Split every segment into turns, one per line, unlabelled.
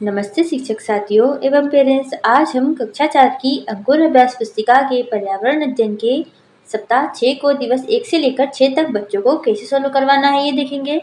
नमस्ते शिक्षक साथियों एवं पेरेंट्स। आज हम कक्षा 4 की अंकुर अभ्यास पुस्तिका के पर्यावरण अध्ययन के सप्ताह 6 को दिवस 1 से लेकर 6 तक बच्चों को कैसे सोल्व करवाना है ये देखेंगे।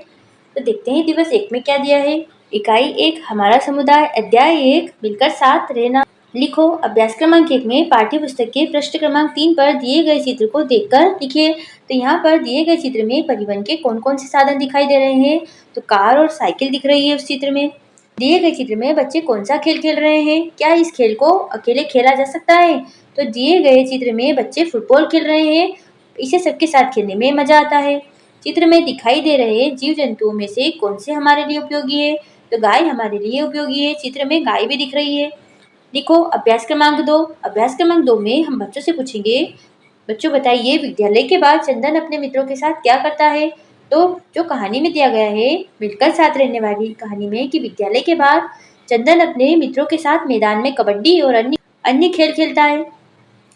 तो देखते हैं दिवस 1 में क्या दिया है। इकाई 1 हमारा समुदाय, अध्याय 1 मिलकर साथ रहना। लिखो। अभ्यास क्रमांक 1 में पाठ्य पुस्तक के पृष्ठ क्रमांक 3 पर दिए गए चित्र को देखकर लिखिए। तो यहाँ पर दिए गए चित्र में परिवहन के कौन कौन से साधन दिखाई दे रहे हैं। तो कार और साइकिल दिख रही है उस चित्र में। दिए गए चित्र में बच्चे कौन सा खेल खेल रहे हैं। क्या इस खेल को अकेले खेला जा सकता है। तो दिए गए चित्र में बच्चे फुटबॉल खेल रहे हैं। इसे सबके साथ खेलने में मजा आता है। चित्र में दिखाई दे रहे जीव जंतुओं में से कौन से हमारे लिए उपयोगी है। तो गाय हमारे लिए उपयोगी है। चित्र में गाय भी दिख रही है। लिखो। अभ्यास क्रमांक 2। अभ्यास क्रमांक 2 में हम बच्चों से पूछेंगे, बच्चों बताइए विद्यालय के बाद चंदन अपने मित्रों के साथ क्या करता है। तो जो कहानी में दिया गया है, मिलकर साथ रहने वाली कहानी में, कि विद्यालय के बाद चंदन अपने मित्रों के साथ मैदान में कबड्डी और अन्य खेल खेलता है।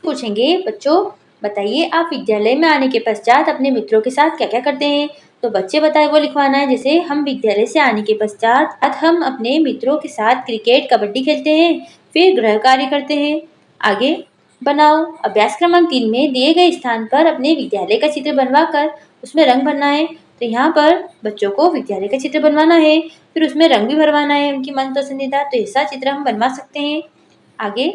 पूछेंगे, बच्चों बताइए आप विद्यालय में आने के पश्चात अपने मित्रों के साथ क्या क्या करते हैं। तो बच्चे बताए वो लिखवाना है। जैसे हम विद्यालय से आने के पश्चात हम अपने मित्रों के साथ क्रिकेट कबड्डी खेलते हैं, फिर गृह कार्य करते हैं। आगे बनाओ। अभ्यास क्रमांक 3 में दिए गए स्थान पर अपने विद्यालय का चित्र बनवाकर उसमें रंग भरना है। तो यहाँ पर बच्चों को विद्यालय का चित्र बनवाना है, फिर उसमें रंग भी भरवाना है उनकी मन पसंदीदा। तो ऐसा चित्र हम बनवा सकते हैं। आगे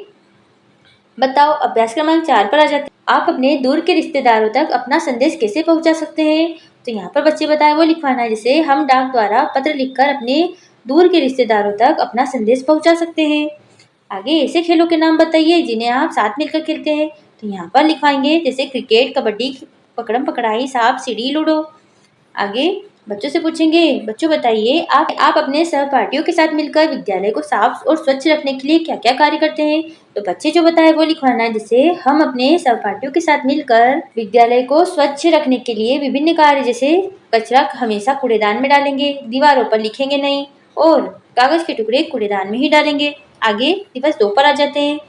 बताओ। अभ्यास क्रमांक 4 पर आ जाते हैं। आप अपने दूर के रिश्तेदारों तक अपना संदेश कैसे पहुंचा सकते हैं। तो यहाँ पर बच्चे बताए वो लिखवाना है। जैसे हम डाक द्वारा पत्र लिखकर अपने दूर के रिश्तेदारों तक अपना संदेश पहुंचा सकते हैं। आगे ऐसे खेलों के नाम बताइए जिन्हें आप साथ मिलकर खेलते हैं। तो यहाँ पर लिखवाएंगे जैसे क्रिकेट, कबड्डी, पकड़म पकड़ाई, सांप सीढ़ी, लूडो। आगे बच्चों से पूछेंगे, बच्चों बताइए आप अपने सहपाठियों के साथ मिलकर विद्यालय को साफ और स्वच्छ रखने के लिए क्या क्या कार्य करते हैं। तो बच्चे जो बताए वो लिखवाना है। जैसे हम अपने सहपाठियों के साथ मिलकर विद्यालय को स्वच्छ रखने के लिए विभिन्न कार्य, जैसे कचरा हमेशा कूड़ेदान में डालेंगे, दीवारों पर लिखेंगे नहीं और कागज के टुकड़े कूड़ेदान में ही डालेंगे। आगे दिवस 2 पर आ जाते हैं।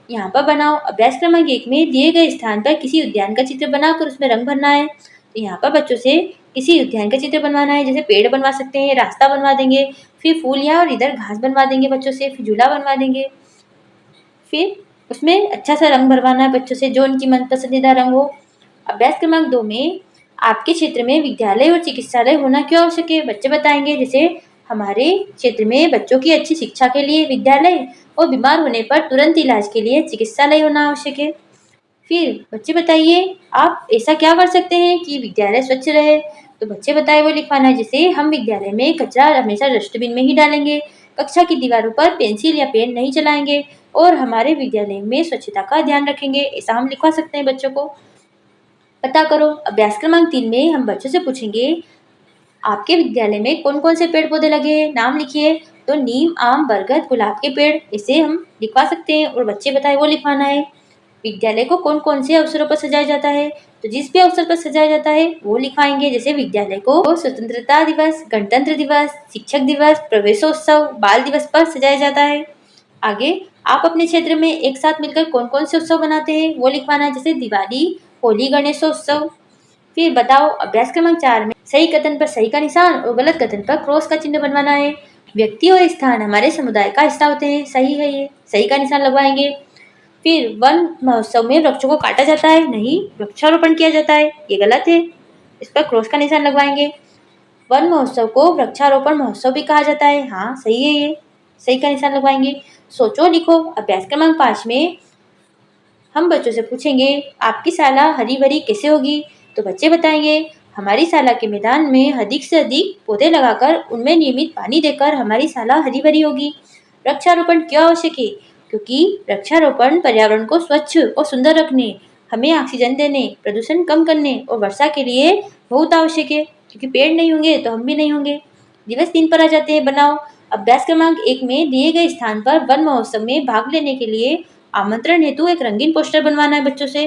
यहाँ पर बनाओ। अभ्यास क्रमांक 1 में दिए गए स्थान पर किसी उद्यान का चित्र बनाकर उसमें रंग भरना है। तो यहाँ पर बच्चों से किसी उद्यान का चित्र बनवाना है। जैसे पेड़ बनवा सकते हैं, रास्ता बनवा देंगे, फिर फूल यहाँ और इधर घास बनवा देंगे बच्चों से, फिर झूला बनवा देंगे, फिर उसमें अच्छा सा रंग भरवाना है बच्चों से जो उनकी मन पसंदीदा रंग हो। अभ्यास क्रमांक 2 में आपके क्षेत्र में विद्यालय और चिकित्सालय होना क्यों आवश्यक है। बच्चे बताएंगे जैसे हमारे क्षेत्र में बच्चों की अच्छी शिक्षा के लिए विद्यालय और बीमार होने पर तुरंत इलाज के लिए चिकित्सालय होना आवश्यक है। फिर बच्चे बताइए आप ऐसा क्या कर सकते हैं कि विद्यालय स्वच्छ रहे। तो बच्चे बताए वो लिखवाना है। जैसे हम विद्यालय में कचरा हमेशा डस्टबिन में ही डालेंगे, कक्षा की दीवारों पर पेंसिल या पेन नहीं चलाएंगे और हमारे विद्यालय में स्वच्छता का ध्यान रखेंगे। ऐसा हम लिखवा सकते हैं बच्चों को। पता करो। अभ्यास क्रमांक 3 में हम बच्चों से पूछेंगे, आपके विद्यालय में कौन कौन से पेड़ पौधे लगे हैं, नाम लिखिए। तो नीम, आम, बरगद, गुलाब के पेड़ इसे हम लिखवा सकते हैं और बच्चे बताए वो लिखवाना है। विद्यालय को कौन कौन से अवसरों पर सजाया जाता है। तो जिस भी अवसर पर सजाया जाता है वो लिखवाएंगे। जैसे विद्यालय को स्वतंत्रता दिवस, गणतंत्र दिवस, शिक्षक दिवस, प्रवेशोत्सव, बाल दिवस पर सजाया जाता है। आगे आप अपने क्षेत्र में एक साथ मिलकर कौन कौन से उत्सव बनाते हैं वो लिखवाना है। जैसे दिवाली, होली, गणेशोत्सव। फिर बताओ। अभ्यास क्रमांक 4 में सही कथन पर सही का निशान और गलत कथन पर क्रॉस का चिन्ह बनवाना है। व्यक्ति और स्थान हमारे समुदाय का हिस्सा होते हैं, सही है, ये सही का निशान लगवाएंगे। फिर वन महोत्सव में वृक्षों को काटा जाता है, नहीं वृक्षारोपण किया जाता है, ये गलत है, इस पर क्रॉस का निशान लगवाएंगे। वन महोत्सव को वृक्षारोपण महोत्सव भी कहा जाता है, हाँ सही है, ये सही का निशान लगवाएंगे। सोचो लिखो। अभ्यास क्रमांक 5 में हम बच्चों से पूछेंगे, आपकी शाला हरी भरी कैसे होगी। तो बच्चे बताएंगे, हमारी शाला के मैदान में अधिक से अधिक पौधे लगाकर उनमें नियमित पानी देकर हमारी शाला हरी भरी होगी। वृक्षारोपण क्यों आवश्यक है। क्योंकि वृक्षारोपण पर्यावरण को स्वच्छ और सुंदर रखने, हमें ऑक्सीजन देने, प्रदूषण कम करने और वर्षा के लिए बहुत आवश्यक है। क्योंकि पेड़ नहीं होंगे तो हम भी नहीं होंगे। दिवस 3 पर आ जाते हैं। बनाओ। अभ्यास क्रमांक 1 में दिए गए स्थान पर वन महोत्सव में भाग लेने के लिए आमंत्रण हेतु एक रंगीन पोस्टर बनवाना है बच्चों से।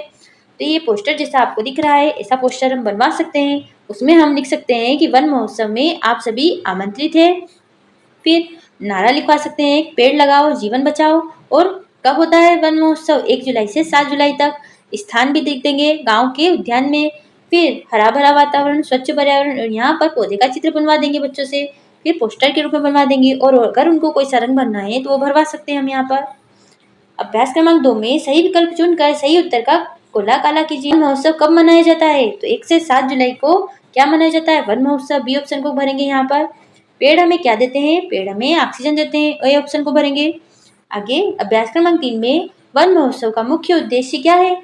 तो ये पोस्टर जैसा आपको दिख रहा है ऐसा पोस्टर हम बनवा सकते हैं। उसमें हम लिख सकते हैं कि वन महोत्सव में आप सभी आमंत्रित हैं। फिर नारा लिखवा सकते हैं, पेड़ लगाओ जीवन बचाओ। और कब होता है वन महोत्सव, 1 जुलाई से 7 जुलाई तक। स्थान भी लिख देंगे गांव के उद्यान में। फिर हरा भरा वातावरण, स्वच्छ पर्यावरण और यहाँ पर पौधे का चित्र बनवा देंगे बच्चों से। फिर पोस्टर के रूप में बनवा देंगे और अगर उनको कोई सा रंग भरना है तो वो भरवा सकते हैं हम यहाँ पर। अभ्यास क्रमांक 2 में सही विकल्प चुनकर सही उत्तर का गोला काला कीजिए। वन महोत्सव कब मनाया जाता है? तो 1 से 7 जुलाई को क्या मनाया जाता है? वन महोत्सव। बी ऑप्शन को भरेंगे यहाँ पर। पेड़ हमें क्या देते हैं? पेड़ हमें ऑक्सीजन देते हैं। ए ऑप्शन को भरेंगे। आगे अभ्यास क्रमांक 3 में वन महोत्सव का मुख्य उद्देश्य क्या है?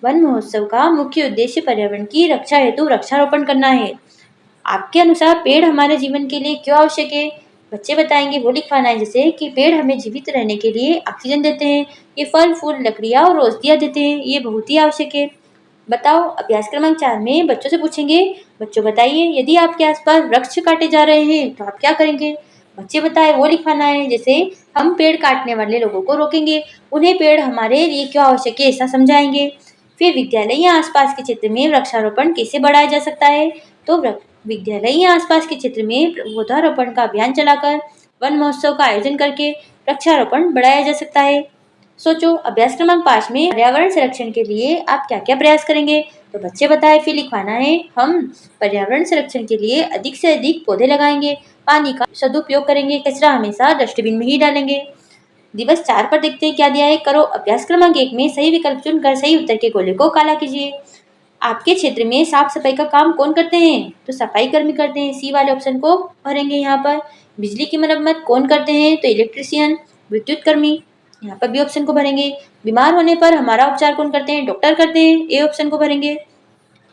वन महोत्सव का मुख्य उद्देश्य पर्यावरण की रक्षा हेतु वृक्षारोपण करना है। आपके अनुसार पेड़ हमारे जीवन के लिए क्यों आवश्यक है? बच्चे बताएंगे, वो लिखवाना है जैसे कि पेड़ हमें जीवित रहने के लिए ऑक्सीजन देते हैं, ये फल फूल लकड़ियाँ और औषधियाँ देते हैं, ये बहुत ही आवश्यक है। बताओ अभ्यास क्रमांक 4 में बच्चों से पूछेंगे, बच्चों बताइए यदि आपके आसपास वृक्ष काटे जा रहे हैं तो आप क्या करेंगे? बच्चे बताए, वो लिखवाना है जैसे हम पेड़ काटने वाले लोगों को रोकेंगे, उन्हें पेड़ हमारे लिए क्यों आवश्यक है ऐसा समझाएंगे। फिर विद्यालय या आसपास के क्षेत्र में वृक्षारोपण कैसे बढ़ाया जा सकता है? तो विद्यालय या आसपास के क्षेत्र में पौधारोपण का अभियान चलाकर वन महोत्सव का आयोजन करके वृक्षारोपण बढ़ाया जा सकता है। सोचो अभ्यास क्रमांक 5 में पर्यावरण संरक्षण के लिए आप क्या क्या प्रयास करेंगे? तो बच्चे बताए, फिर लिखवाना है हम पर्यावरण संरक्षण के लिए अधिक से अधिक पौधे लगाएंगे, पानी का सदुपयोग करेंगे, कचरा हमेशा डस्टबिन में ही डालेंगे। दिवस 4 पर देखते हैं क्या दिया है। करो अभ्यास क्रमांक 1 में सही विकल्प चुनकर सही उत्तर के गोले को काला कीजिए। आपके क्षेत्र में साफ सफाई का काम कौन करते हैं? तो सफाई कर्मी करते हैं। सी वाले ऑप्शन को भरेंगे यहाँ पर। बिजली की मरम्मत कौन करते हैं? तो इलेक्ट्रीशियन, विद्युत कर्मी। यहाँ पर बी ऑप्शन को भरेंगे। बीमार होने पर हमारा उपचार कौन करते हैं? डॉक्टर करते हैं। ए ऑप्शन को भरेंगे।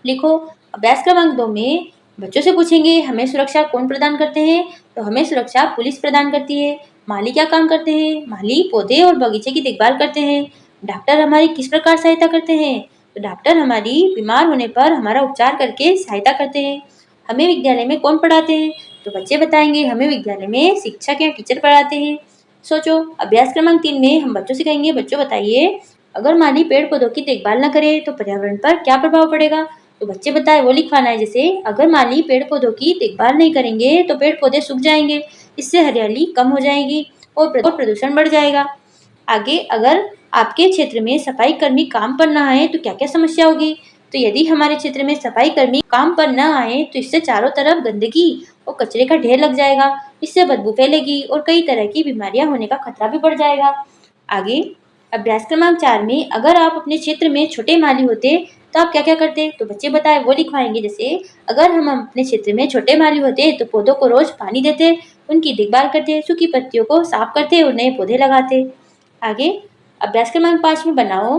लिखो अभ्यास क्रमांक 2 में बच्चों से पूछेंगे हमें सुरक्षा कौन प्रदान करते हैं? तो हमें सुरक्षा पुलिस प्रदान करती है। माली क्या काम करते हैं? माली पौधे और बगीचे की देखभाल करते हैं। डॉक्टर हमारी किस प्रकार सहायता करते हैं? तो डॉक्टर हमारी बीमार होने पर हमारा उपचार करके सहायता करते हैं। हमें विद्यालय में कौन पढ़ाते हैं? तो बच्चे बताएंगे हमें विद्यालय में शिक्षक या टीचर पढ़ाते हैं। सोचो अभ्यास क्रमांक 3 में हम बच्चों से कहेंगे, बच्चों बताइए अगर माली पेड़ पौधों की देखभाल न करे तो पर्यावरण पर क्या प्रभाव पड़ेगा? तो बच्चे बताए, वो लिखवाना है जैसे अगर माली पेड़ पौधों की देखभाल नहीं करेंगे तो पेड़ पौधे सूख जाएंगे, इससे हरियाली कम हो जाएगी और प्रदूषण बढ़ जाएगा। आगे अगर आपके क्षेत्र में सफाई कर्मी काम पर न आए तो क्या क्या समस्या होगी? तो यदि हमारे क्षेत्र में सफाई कर्मी काम पर न आए तो इससे चारों तरफ गंदगी और कचरे का ढेर लग जाएगा, इससे बदबू फैलेगी और कई तरह की बीमारियां होने का खतरा भी बढ़ जाएगा। आगे अभ्यास क्रमांक 4 में अगर आप अपने क्षेत्र में छोटे माली होते तो आप क्या क्या करते? तो बच्चे बताए, वो लिखवाएंगे जैसे अगर हम अपने क्षेत्र में छोटे माली होते तो पौधों को रोज पानी देते, उनकी देखभाल करते, सूखी पत्तियों को साफ करते और नए पौधे लगाते। आगे अभ्यास क्रमांक 5 में बनाओ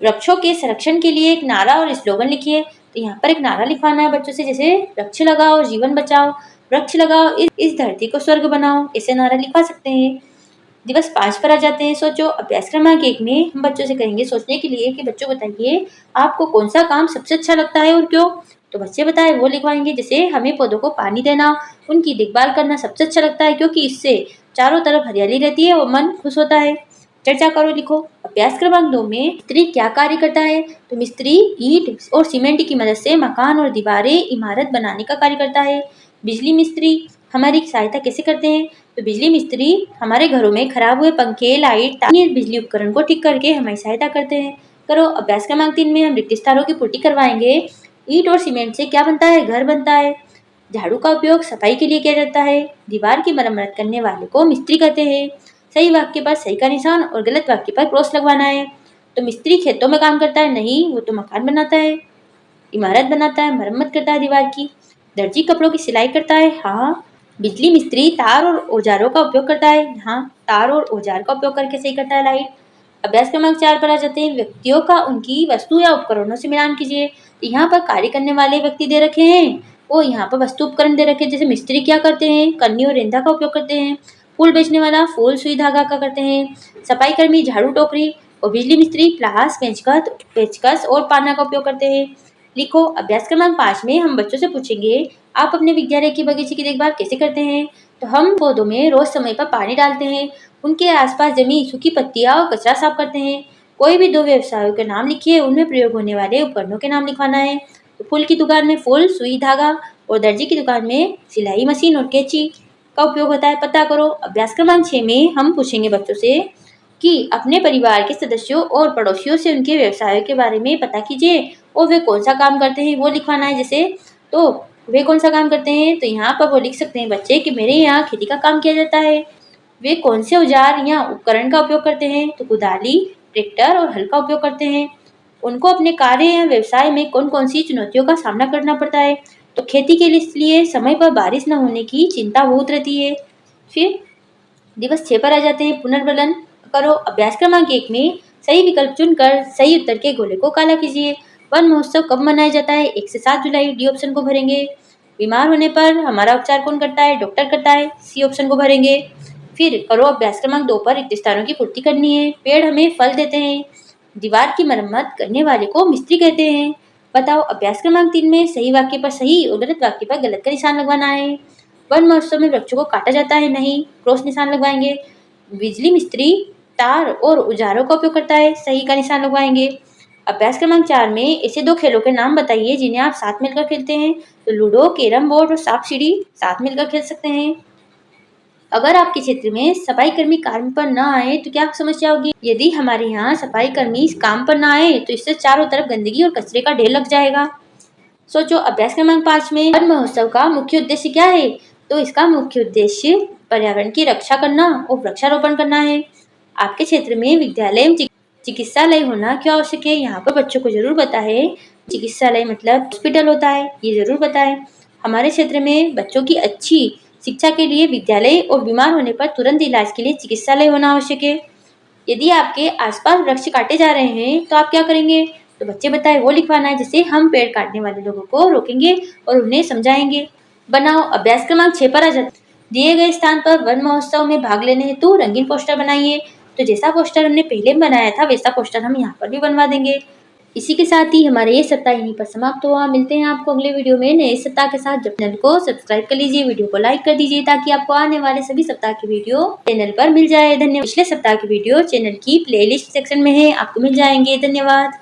वृक्षों के संरक्षण के लिए एक नारा और स्लोगन लिखिए। तो यहाँ पर एक नारा लिखवाना है बच्चों से जैसे वृक्ष लगाओ जीवन बचाओ, वृक्ष लगाओ इस धरती को स्वर्ग बनाओ, ऐसे नारा लिखवा सकते हैं। दिवस 5 पर आ जाते हैं। सोचो अभ्यास क्रमांक 1 में हम बच्चों से कहेंगे सोचने के लिए कि बच्चों बताइए आपको कौन सा काम सबसे अच्छा लगता है और क्यों? तो बच्चे बताए, वो लिखवाएंगे जैसे हमें पौधों को पानी देना, उनकी देखभाल करना सबसे अच्छा लगता है क्योंकि इससे चारों तरफ हरियाली रहती है और मन खुश होता है। चर्चा करो, लिखो अभ्यास क्रमांक 2 में मिस्त्री क्या कार्य करता है? तो मिस्त्री ईंट और सीमेंट की मदद से मकान और दीवारें इमारत बनाने का कार्य करता है। बिजली मिस्त्री हमारी सहायता कैसे करते हैं? तो बिजली मिस्त्री हमारे घरों में खराब हुए पंखे लाइट तार बिजली उपकरण को ठीक करके हमारी सहायता करते हैं। करो अभ्यास क्रमांक 3 में हम रिक्त स्थानों की पूर्ति करवाएंगे। ईंट और सीमेंट से क्या बनता है? घर बनता है। झाड़ू का उपयोग सफाई के लिए किया जाता है। दीवार की मरम्मत करने वाले को मिस्त्री कहते हैं। सही वाक्य पर सही का निशान और गलत वाक्य पर क्रॉस लगवाना है। तो मिस्त्री खेतों में काम करता है? नहीं, वो तो मकान बनाता है, इमारत बनाता है, मरम्मत करता है दीवार की। दर्जी कपड़ों की सिलाई करता है? हाँ। बिजली मिस्त्री तार और औजारों का उपयोग करता है? हाँ, तार और औजार का उपयोग करके सही करता है लाइट। अभ्यास क्रमांक 4 पर आ जाते हैं। व्यक्तियों का उनकी वस्तु या उपकरणों से मिलान कीजिए। तो यहाँ पर कार्य करने वाले व्यक्ति दे रखे हैं और यहाँ पर वस्तु उपकरण दे रखे हैं। जैसे मिस्त्री क्या करते हैं? कन्नी और रेंदा का उपयोग करते हैं। फूल बेचने वाला फूल सुई धागा का करते हैं। सफाई कर्मी झाड़ू टोकरी और बिजली मिस्त्री प्लास पेचकस और पाना का उपयोग करते हैं। लिखो अभ्यास क्रमांक 5 में हम बच्चों से पूछेंगे आप अपने विद्यालय की बगीचे की देखभाल कैसे करते हैं? तो हम पौधों में रोज समय पर पानी डालते हैं, उनके आसपास जमी सूखी पत्तियां और कचरा साफ करते हैं। कोई भी 2 व्यवसायों के नाम लिखिए, उनमें प्रयोग होने वाले उपकरणों के नाम लिखवाना है। तो फूल की दुकान में फूल सुई धागा और दर्जी की दुकान में सिलाई मशीन और कैंची का उपयोग होता है। पता करो अभ्यास क्रमांक 6 में हम पूछेंगे बच्चों से कि अपने परिवार के सदस्यों और पड़ोसियों से उनके व्यवसायों के बारे में पता कीजिए और वे कौन सा काम करते हैं वो लिखवाना है। जैसे तो वे कौन सा काम करते हैं? तो यहाँ पर वो लिख सकते हैं बच्चे कि मेरे यहाँ खेती का काम किया जाता है। वे कौन से औजार या उपकरण का उपयोग करते हैं? तो कुदाली, ट्रैक्टर और हल का उपयोग करते हैं। उनको अपने कार्य या व्यवसाय में कौन-कौन सी चुनौतियों का सामना करना पड़ता है? तो खेती के लिए समय पर बारिश न होने की चिंता बहुत रहती है। फिर दिवस 6 पर आ जाते हैं, पुनर्वलन करो। अभ्यास क्रमांक 1 में सही विकल्प चुनकर सही उत्तर के गोले को काला कीजिए। वन महोत्सव कब मनाया जाता है? 1 से 7 जुलाई, डी ऑप्शन को भरेंगे। बीमार होने पर हमारा उपचार कौन करता है? डॉक्टर करता है, सी ऑप्शन को भरेंगे। फिर करो अभ्यास क्रमांक 2 पर रिक्त स्थानों की पूर्ति करनी है। पेड़ हमें फल देते हैं, दीवार की मरम्मत करने वाले को मिस्त्री कहते हैं। बताओ अभ्यास क्रमांक 3 में सही वाक्य पर सही और गलत वाक्य पर गलत का निशान लगवाना है। वन महोत्सव में वृक्षों को काटा जाता है नहीं, क्रॉस निशान लगवाएंगे। बिजली मिस्त्री तार और औजारों का उपयोग करता है, सही का निशान लगवाएंगे। अभ्यास क्रमांक 4 में ऐसे 2 खेलों के नाम बताइए जिन्हें आप साथ मिलकर खेलते हैं। तो लूडो, कैरम बोर्ड और सांप सीढ़ी साथ मिलकर खेल सकते हैं। अगर आपके क्षेत्र में सफाई कर्मी काम पर न आए तो क्या समस्या होगी? यदि हमारे यहाँ सफाई कर्मी इस काम पर न आए तो इससे चारों तरफ गंदगी और कचरे का ढेर लग जाएगा। सोचो अभ्यास क्रमांक 5 में वन महोत्सव का मुख्य उद्देश्य क्या है? तो इसका मुख्य उद्देश्य पर्यावरण की रक्षा करना और वृक्षारोपण करना है। आपके क्षेत्र में विद्यालय एवं चिकित्सालय होना क्यों आवश्यक है? यहाँ पर बच्चों को जरूर बताएं। चिकित्सालय मतलब हॉस्पिटल होता है, ये जरूर बताएं। हमारे क्षेत्र में बच्चों की अच्छी शिक्षा के लिए विद्यालय और बीमार होने पर तुरंत इलाज के लिए चिकित्सालय होना आवश्यक है। यदि आपके आसपास वृक्ष काटे जा रहे हैं तो आप क्या करेंगे? तो बच्चे बताए वो लिखवाना है, जिससे हम पेड़ काटने वाले लोगों को रोकेंगे और उन्हें समझाएंगे। बनाओ अभ्यास क्रमांक 6 पर आ जाते। दिए गए स्थान पर वन महोत्सव में भाग लेने हेतु रंगीन पोस्टर बनाइए। तो जैसा पोस्टर हमने पहले बनाया था वैसा पोस्टर हम यहाँ पर भी बनवा देंगे। इसी के साथ ही हमारा ये सप्ताह यहीं पर समाप्त हुआ। मिलते हैं आपको अगले वीडियो में नए सप्ताह के साथ। चैनल को सब्सक्राइब कर लीजिए, वीडियो को लाइक कर दीजिए ताकि आपको आने वाले सभी सप्ताह की वीडियो चैनल पर मिल जाए। धन्यवाद। पिछले सप्ताह की वीडियो चैनल की प्लेलिस्ट सेक्शन में है, आपको मिल जाएंगे। धन्यवाद।